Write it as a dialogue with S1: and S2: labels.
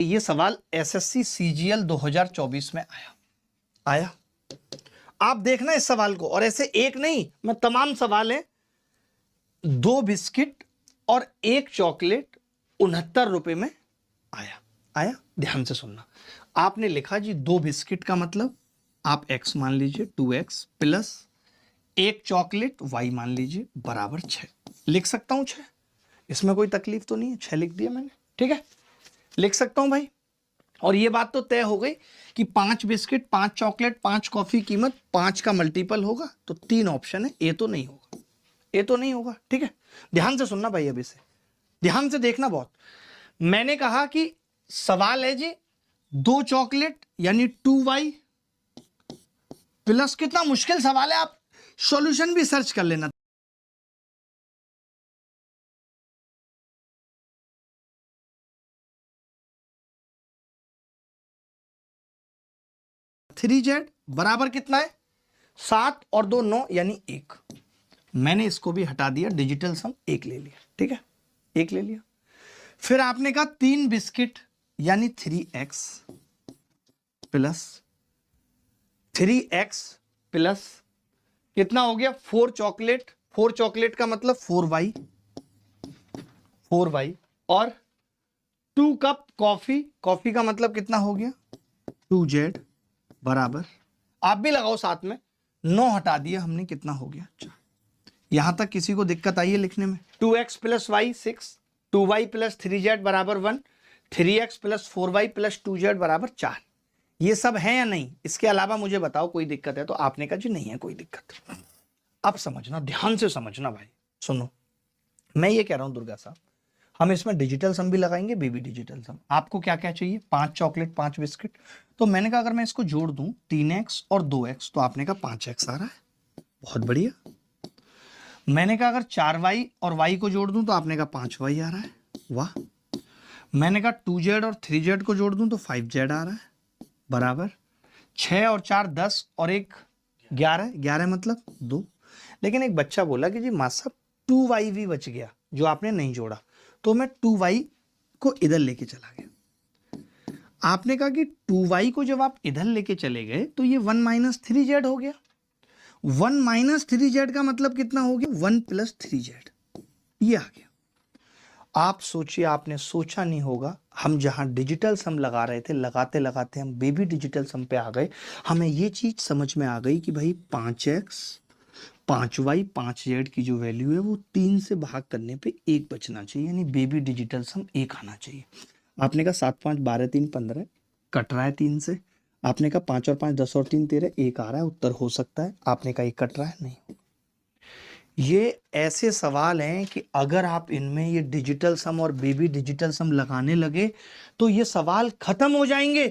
S1: ये सवाल SSC CGL 2024 में आया। आप देखना इस सवाल को, और ऐसे एक नहीं, मैं तमाम सवाल है। 2 बिस्किट और 1 चॉकलेट 69 रुपए में आया। ध्यान से सुनना। आपने लिखा जी 2 बिस्किट का मतलब आप x मान लीजिए 2x प्लस 1 चॉकलेट y मान लीजिए बराबर 6। लिख सकता हूं 6, इसमें कोई तकलीफ तो नहीं है, 6 लिख दिया मैंने, ठीक है, लिख सकता हूं भाई। और ये बात तो तय हो गई कि 5 बिस्किट 5 चॉकलेट 5 कॉफी कीमत 5 का मल्टीपल होगा, तो 3 ऑप्शन है, ए तो नहीं होगा, ए तो नहीं होगा, ठीक है। ध्यान से सुनना भाई, अभी से ध्यान से देखना बहुत। मैंने कहा कि सवाल है जी 2 चॉकलेट यानी 2y प्लस, कितना मुश्किल सवाल है, आप सॉल्यूशन भी सर्च कर लेना। 3z बराबर कितना है 7 और 2 9 यानी 1। मैंने इसको भी हटा दिया, डिजिटल सम 1 ले लिया, ठीक है, 1 ले लिया। फिर आपने कहा 3 बिस्किट यानी 3x प्लस 3x प्लस कितना हो गया 4 चॉकलेट, 4 चॉकलेट का मतलब 4y और 2 कप कॉफी, कॉफी का मतलब कितना हो गया 2z बराबर, आप भी लगाओ साथ में, 9 हटा दिया हमने, कितना हो गया 4। यहां तक किसी को दिक्कत आई है लिखने में? 2x plus y 6, 2y plus 3z बराबर 1, 3x plus 4y plus 2z बराबर 4। ये सब है या नहीं? इसके अलावा मुझे बताओ कोई दिक्कत है तो। आपने कहा जी नहीं है कोई दिक्कत। अब समझना, ध्यान से समझना भाई, सुनो मैं ये कह रहा हूं दुर्गा साहब, हम इसमें डिजिटल सम भी लगाएंगे, बेबी डिजिटल सम। आपको क्या क्या चाहिए? 5 चॉकलेट 5 बिस्किट, तो मैंने कहा अगर मैं इसको जोड़ दूं 3x और 2x तो आपने कहा 5x आ रहा है, बहुत बढ़िया। मैंने कहा अगर 4y और y को जोड़ दूं तो आपने कहा 5y आ रहा है, वाह। मैंने कहा 2z और 3z को जोड़ दूं तो 5z आ रहा है बराबर 6 और 4 10 और 1 11, 11 मतलब 2। लेकिन एक बच्चा बोला कि जी मास्टर साहब 2y भी बच गया जो आपने नहीं जोड़ा, तो मैं 2y को इधर लेके चला गया। आपने कहा कि 2y को जब आप इधर लेके चले गए तो ये 1 माइनस 3z हो गया। 1 माइनस 3z का मतलब कितना हो गया 1 प्लस 3z, ये आ गया। आप सोचिए, आपने सोचा नहीं होगा, हम जहां डिजिटल सम लगा रहे थे, लगाते लगाते हम बेबी डिजिटल सम पे आ गए। हमें ये चीज समझ में आ गई कि भाई 5x 5y 5z की जो वैल्यू है वो 3 से भाग करने पे 1 बचना चाहिए, यानी बेबी डिजिटल सम 1 आना चाहिए। आपने कहा 7 5 12 3 15 कट रहा है 3 से। आपने कहा 5 और 5 10 और 3 13 1 आ रहा है, उत्तर हो सकता है। आपने कहा 1 कट रहा है, नहीं। ये ऐसे सवाल हैं कि अगर आप इनमें ये डिजिटल सम और बेबी डिजिटल सम लगाने लगे तो ये सवाल खत्म हो जाएंगे।